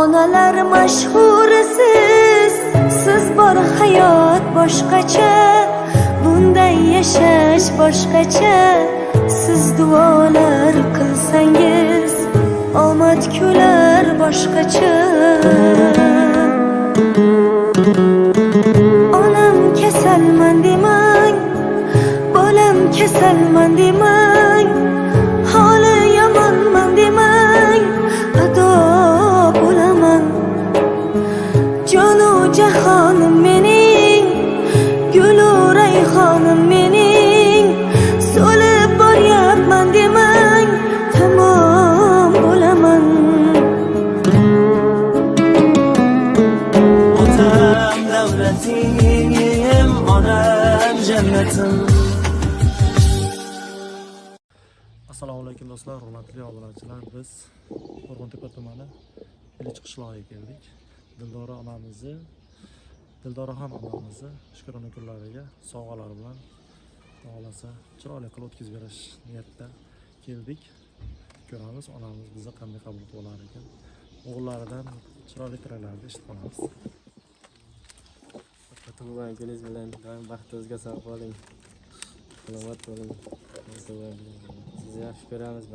Onalar mashhurisiz, siz bor hayot boshqacha, bunday yashash boshqacha. Siz duolar qilsangiz, omad kular boshqacha. Onam kasalman demang, bolam kasalman demang, holi yomonman demang, ado bo'laman. Jonu jahonim mening, gulu rayhonim mening, so'lib boryapman demang, tamom bo'laman. Otam davlatim, onam jannatim. Assalomu alaykum do'stlar, hurmatli obunachilar. Biz Qo'rg'ontepa tumani Ilich qishlog'iga keldik. Dildoraxon onamizni shukrona kunlariga sovg'alar bilan xohlasa chiroyli qilib o'tkazib berish niyatida keldik. Ko'ramiz onamiz bizni qanday qabul qilib olar ekan. O'g'illaridan chiroyli tiriklarni eshitib qolamiz. Tug'ilgan kuningiz bilan doim baxtingizga sog' bo'ling. Salomat bo'ling. Sizni yaxshi ko'ramiz.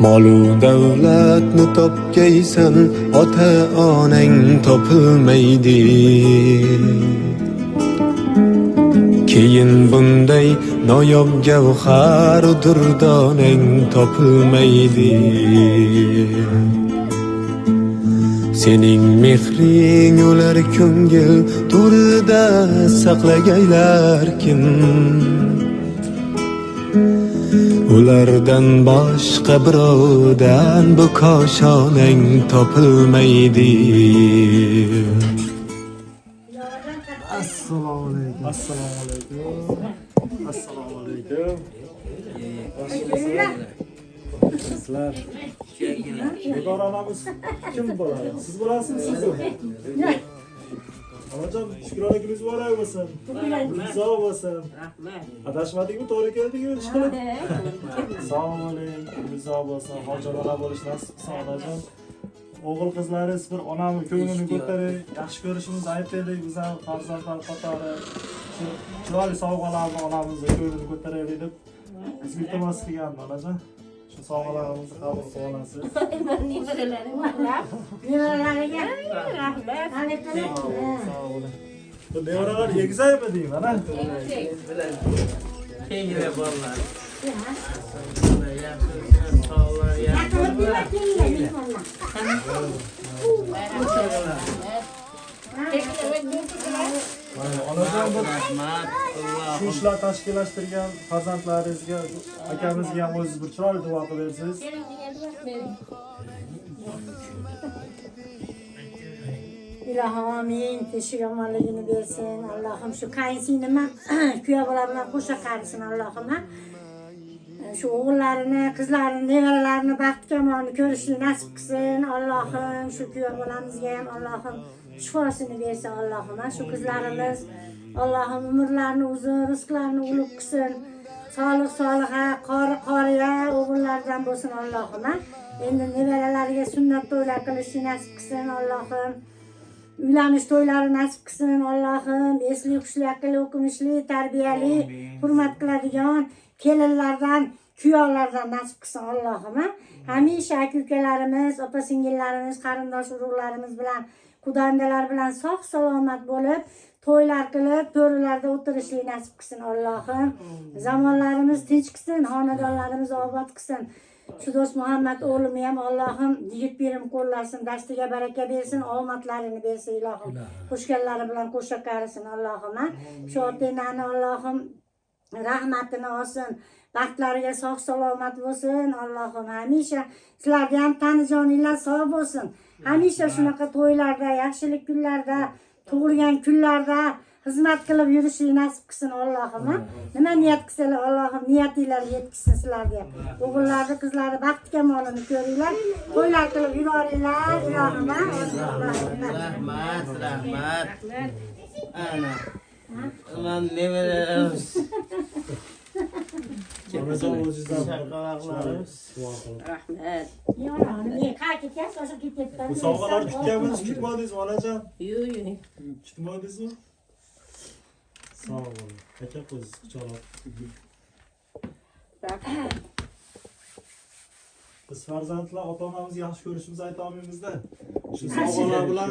Molu davlatni topgaysan, ota onang topilmaydi. Keyin bunday noyob gavhar durdonang topilmaydi. Sening mehring ular ko'ngil to'rida saqlagaylar kim? Ulardan boshqa birovdan bu koshonang topilmaydi. Assalomu alaykum. Assalomu alaykum. Assalomu alaykum. Sizlar Dildora onamiz kim bo'ladi? Siz bo'lasizmi, sizmi? Onajon, shukrona kuningiz muborak bo'lsin. Sog' bo'lsin. Adashmadingmi? To'g'ri keldik-ku ishqilib. Sog' bo'ling, kuningiz sog' bo'lsin. Hojiona bo'lish nasib qilsin onajon. O'g'il qizlaringiz bir onamni ko'nglini ko'taring. Yaxshi ko'rishimizni aytaylik, biz ham farzandlar qatori chiroyli sovg'alarni onamizning ko'nglini ko'taraylik deb sizga iltimos qilganman onajon. Shu sovg'alarimizni qabul qilib olasiz. Nevaralariga rahmat. Sog' bo'ling. Bu nevaralar egizakmi deyman, ha? Kengina bolalar. Onajon, shu ishlar tashkillashtirgan farzandlaringizga, akamizga ham o'zingiz bir chiroyli duo qilib bersangiz. Ilohim amin. Teshik omonligini bersin. Allohim shu qaynsingni ham kuyov bola bilan qo'sha qarisin Allohim. Shu o'g'illarini, qizlarini, nevaralarini baxt kamolini ko'rishni nasib qilsin. Allohim shu kuyov bolamizga ham Allohim shifosini bersin Allohim. Shu qizlarimiz Allohim umrlarini uzun, rizqlarini ulug' qilsin. Sog'lik soliha, qoriya o'g'illardan bo'lsin Allohim. Endi nevaralariga sunnat to'ylar qilishni nasib qilsin Allohim. Uylanish to'ylari nasib qilsin Allohim. Esli, xushli, aqlli, o'qimishli, tarbiyali, hurmat qiladigan kelinlardan, kuyovlardan nasib qilsin Allohim. Hamisha aka-ukalarimiz, opa-singillarimiz, qarindosh urug'larimiz bilan, qudandalar bilan sog' salomat bo'lib, to'ylar qilib, to'rilarda o'tirishni nasib qilsin Allohim. Zamonlarimiz tinch qilsin, xonadonlarimiz obod qilsin. Shu do'st Muhammad o'g'limi ham Allohim yigit berim qo'llasin, dastiga baraka bersin, omadlarini bersin ilohim. Qo'shganlari bilan qo'sha qarisin Allohim. Shu ota-onani Allohim rahmatini olsin, baxtlariga sog' salomat bo'lsin Allohim. Hamisha sizlarga ham tanijoninglar sog' bo'lsin. Hamisha shunaqa to'ylarda, yaxshilik kunlarda, tug'ilgan kunlarda xizmat qilib yurishni nasib qilsin Allohim. Nima niyat qilsalar Allohim niyatinglarga yetkazsin sizlarga. O'g'illarni, qizlarni baxt kamolini ko'ringlar, to'ylar qilib yuboringlar ilohim. Rahmat. Ana. Aman nevalarimiz. Onajon o'zingizdan Chaqaloqlarimiz. duo qiling. Rahmat. Ne kalk gitken sonra gittikten. Bu sovg'alarni kutganmiz, kutmadingiz onajon? Yo'q. Kutmadingizmi? Sog' bo'ling. Aka qo'ysiz quchoqlab. Biz farzandlar ota-onamizni yaxshi ko'rishimizni ayta olmaymiz-da. Shu sovg'alar bilan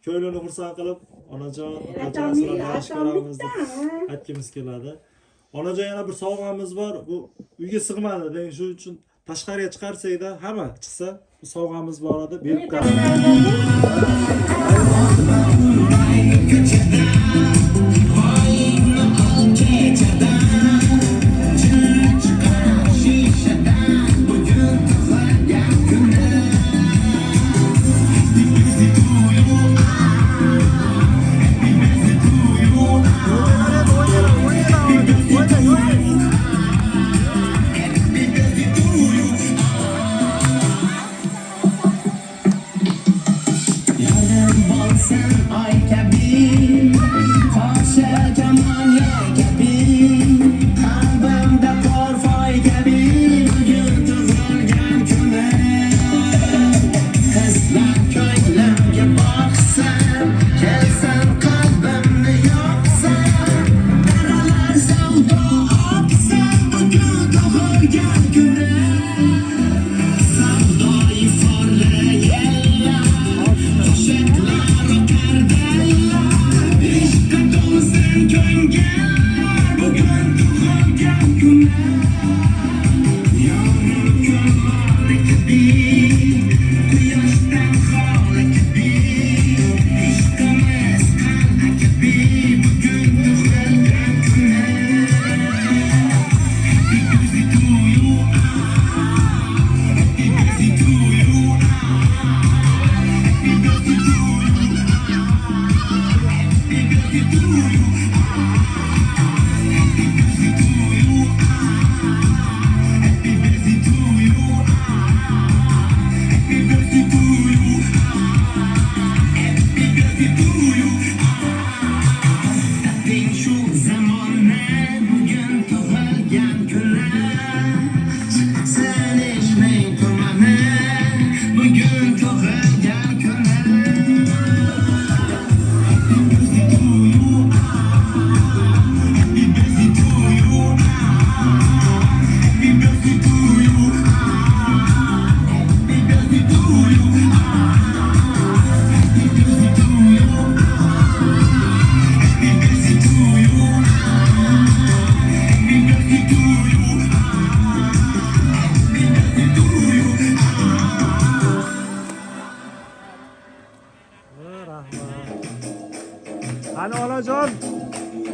ko'nglini xursand qilib, onajon, otajon sizlarni yaxshi ko'ramiz deb aytgimiz keladi. Onajon yana bir sovg'amiz bor. Bu uyga sig'madi, deng. Shuning uchun tashqariga chiqarsak-da, hamma chiqsa, bu sovg'amiz bor edi, berib Hani onajon,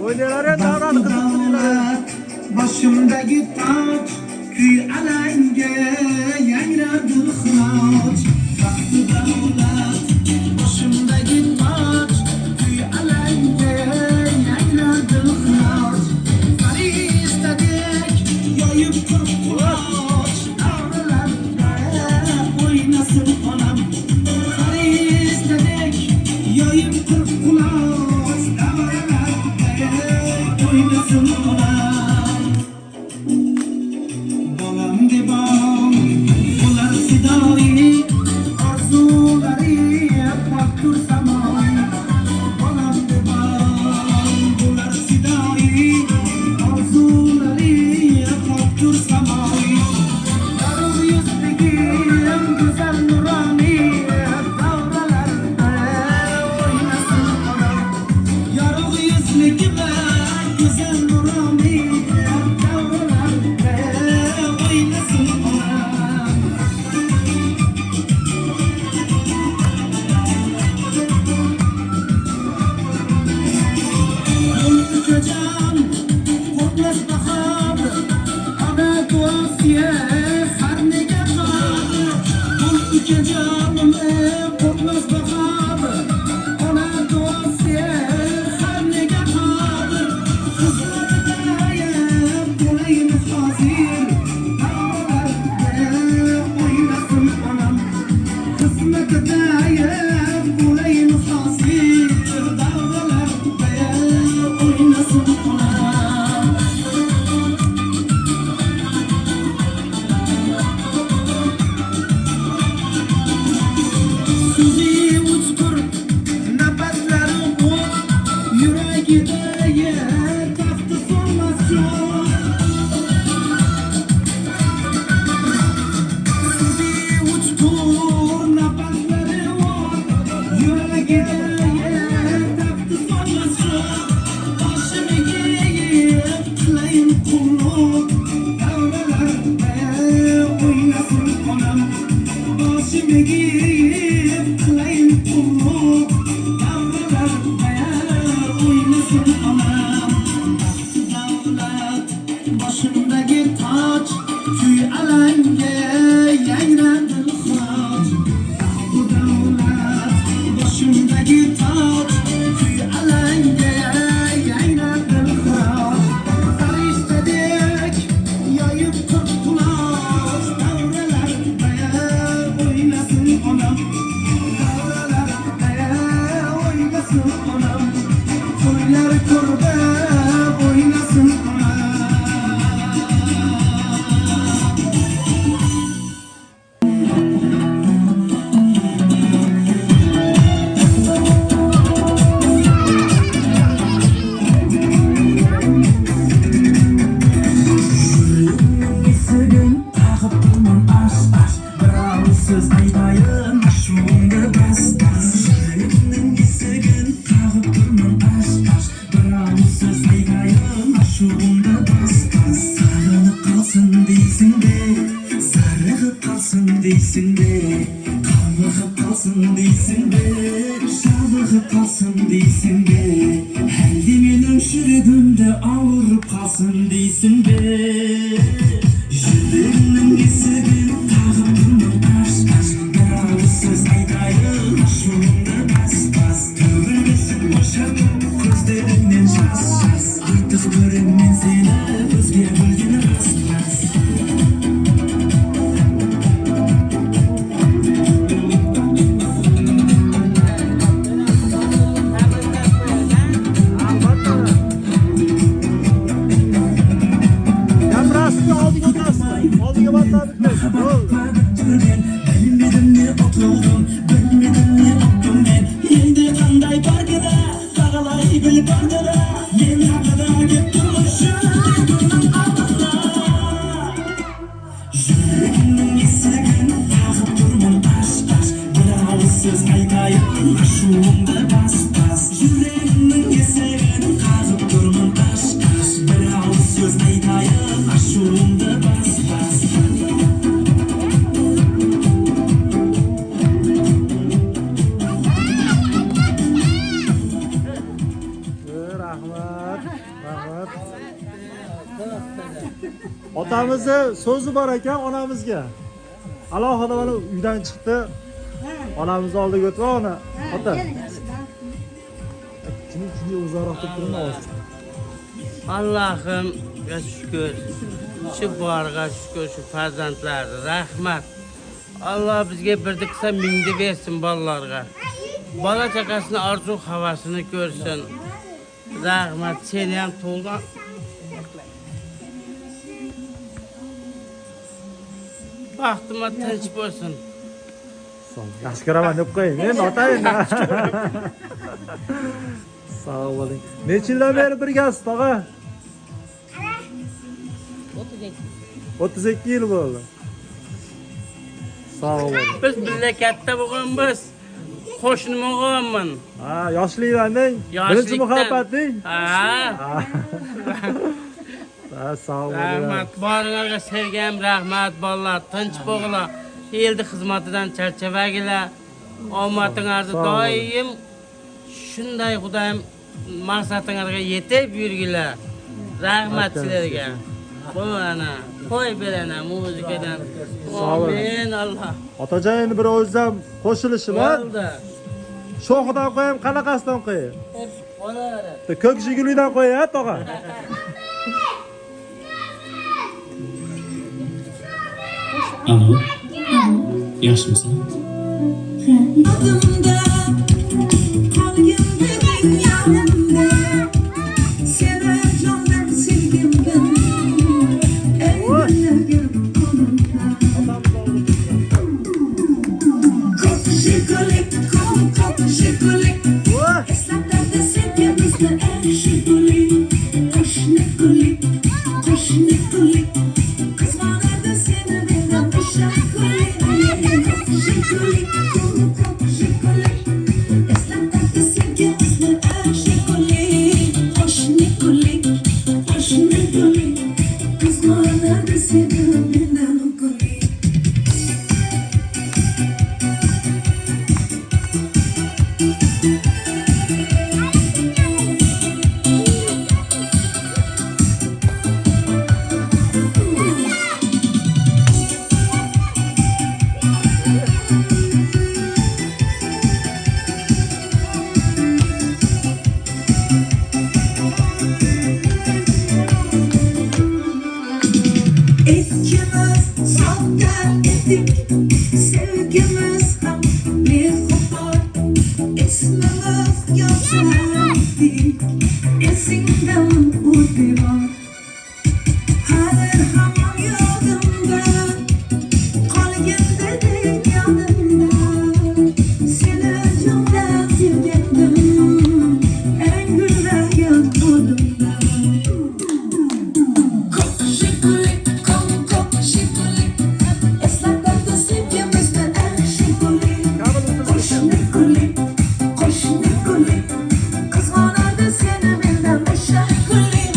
o'ynalar endi davron qiziqtirdilar. Başımdaki taç, kuy alanga yangradı xinoch. Vaqti davlat, başımdaki taç, kuy alanga yangradı xinoch. Farishtadik yoyib turib quloch, davralarda o'ynasin onam. Farishtadik yoyib turib quloch, davralarda o'ynasin onam. Yüreğim kılayım kulluk Yavrularımda oynasın anam Baktı davlat başımdaki taç Tüy alanga yayrandı hıraç Baktı davlat başımdaki taç Tüy alanga yayrandı hıraç Sarıştadık yayıp kırkulaç Davralarımda oynasın anam Davralarımda oynasın anam Toylar kurba oynasın anam Yüreğimin takıp durman aş aş Bravo söz aytayım aşığımda bas bas Yüreğimin esegin takıp durman aş aş Bravo söz aytayım aşığımda bas bas Sarılıp kalsın deysin de Sarılıp kalsın deysin de Kalmıqıp kalsın deysin de Şalıqıp kalsın deysin de Həldi mənim şürüdümdə ağırıp kalsın deysin de Yüreğimin esegin takıp durman aş aş Bravo söz aytayım aşığımda bas bas Tövbesin boşartıp gözlerinden şas şas Artık göremem seni özge bilgin ras ras Gapirasizmi oldiga o'tasizmi? Oldiga botladikmi? Bilmedim ne oturdum, bilmedim ne ottum ben Yende kanday bargıda, dağılay bil bargıda Men haqida gep turmuşum, bunun ardında Yüreğimin esegin tağıp durman aş aş Bir ağız söz aytayım, aşığımda bas bas Yüreğimin esegin tağıp durman aş aş Bir ağız söz aytayım, aşığımda bas bas Rahmat. Rahmat. Otamizni so'zi bor ekan onamizga. Alohida mana uydan chiqdi. Onamizni oldiga o'tib ona. Ota. Kimga uzoqroq turib turibmi ovoz? Allah'ımga şükür. Şu barga şükür, şu farzandlarga rahmat. Allah bizga birdi qilsa mingni bersin bolalarga. Bola chaqasini arzu havasini ko'rsin. Rahmat, seni ham to'lgan. Baxtima tinch bo'lsin. Yaxshi ko'raman deb qo'ying. Men otayim. Sog' bo'ling. Necha yildan beri birgasiz, tog'a? 32 yil bo'ldi. Sog' bo'ling. Biz birga katta bo'lganmiz. Qo'shni o'g'ilman. Ha, yoshliklarning birinchi muhabbating. Ha. Ha, sog' bo'ling. Rahmat, boringlarga sevgim rahmat bolalar, tinch bo'linglar. Eldi xizmatidan charchavagilar. Omadinglarni doim shunday Xudoyim maqsadinglarga yetib yurgilar. Rahmat sizlarga. Bu ana, qo'y berana muzikadan. Amin Allah. Otajon endi bir o'zim qo'shilishimlar. Bo'ldi. Sho'xidan qo'yim, qanaqasidan qo'yim? Qolaveradi. Ko'k jigulidan qo'ying, ha, tog'a. Alo, yaxshimisan? Yodimda qolgin degan yonimda Seni jondan sevgimdan Eylagim qo'limda Ko'k jigulik, ko'k jigulik Eslatadi senga bizni jigulik Qo'shni gulik, qo'shni gulik Qizg'onadi seni mendan o'sha gulik Jigulik, ko'k jigulik Eslatadi senga bizni jigulik Qo'shni gulik, qo'shni gulik Qizg'onadi seni mendan gulik ikimiz ham mehribon esmimiz yoshlardik esingdami u devor hali hamon yodimda qolgin deding yonimda seni jondan sevgandim eng gullagan qo'limda ko'k shikolik ko'k shikolik eslatadi sevgimizni eng shikolik qo'shni ko'lik qizg'onadi seni mendan o'sha ko'lik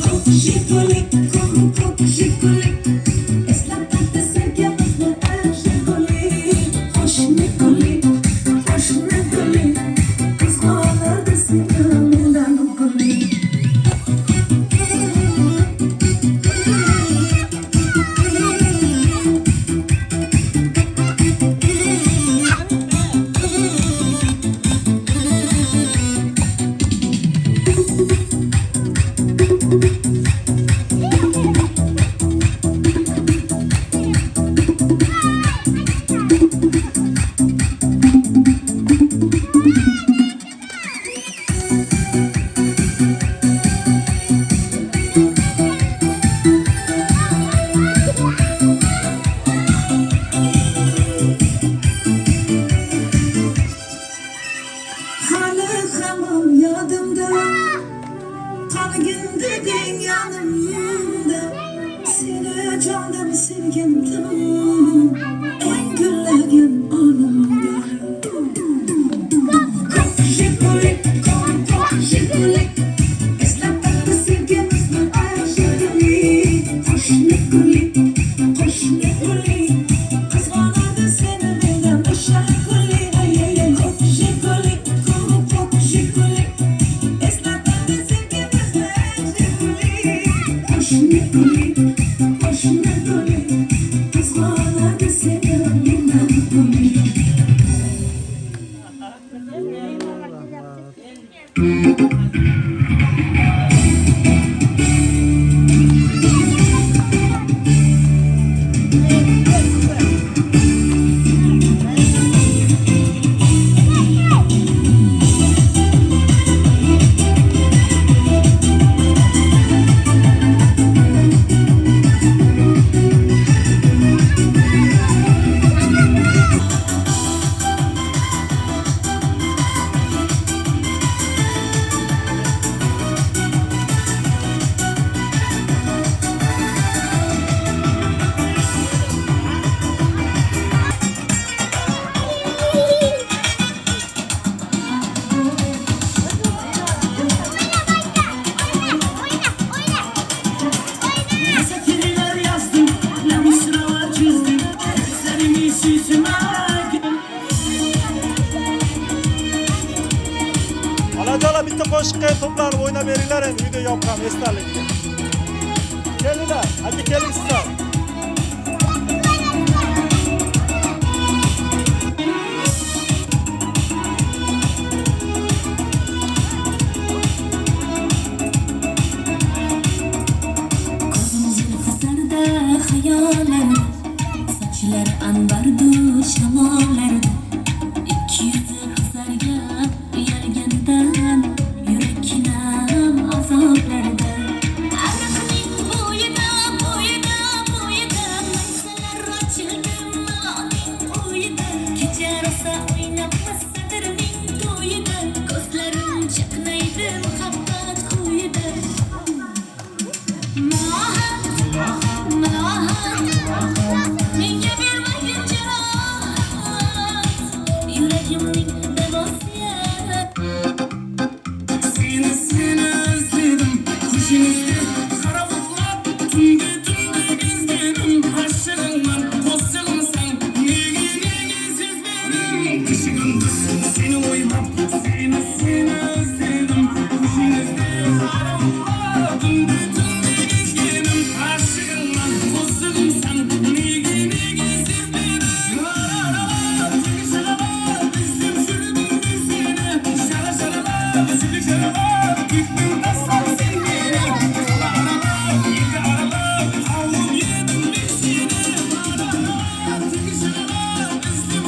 ko'k shikolik ko'k shikolik eslatadi sevgimizni eng shikolik qo'shni ko'lik qizg'onadi seni mendan ko'lik hali hamon yodimda qolgin deding yonimda seni jondan sevgandim eng gullagan onimda ko'k shikolik ko'k shikolik eslatadi sevgimizni eng shikolik qo'shni ko'lik qizg'onadi seni mendan o'sha ko'lik ko'k shikolik eslatadi sevgimizni eng shikolik qo'shni ko'lik qizg'onadi seni mendan ko'lik Satırlar yazdım, bir sıralar çizdim, gözlerimi süzüme Alacalar bitta qo'shiqqa to'planib o'ynab beringlar endi video yoqqan esdalikka. Kelinglar, aka keling sizlar. Kızlarda hayaller saçlar anbardır şamallarda İki yüzü kızargan uyalgandan yürekinem azaplarda Arasının boyuna maysalar açıldım malın uyuda Gece rosa oynamaz sadırının toyuda Gözlerim çaknaydı muhabbet kuyuda Menga bermagin jarohat Yuragimning devosiyat Seni özledim Kuşinizde karavuklar Tunga gezdim Aşığımdan Kosyalımsan Negi siz benim Işıkındır Seni oylap Seni özledim Kuşinizde karavuklar Tunga gezdim Aşığımdan Kosyalımsan Negi siz benim Bizim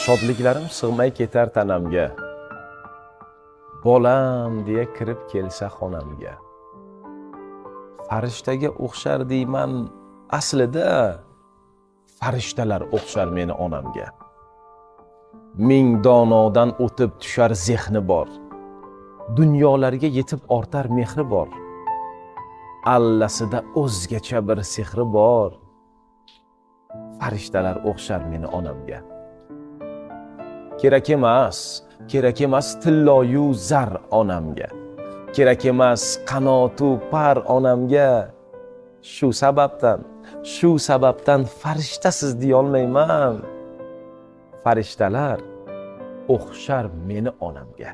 Shodliklarim sig'may ketar tanamga. Bolam deya kirib kelsa xonamga. Farishtaga o'xshar deyman, aslida farishtalar o'xshar meni onamga. Ming donodan o'tib tushar zehni bor. Dunyolarga yetib ortar mehri bor. Allasida o'zgacha bir sehri bor. Farishtalar o'xshar meni onamga. Kerak emas tilloyu zar onamga. Kerak emas qanotu par onamga. Shu sababdan farishtasiz deya olmayman. Farishtalar o'xshar meni onamga.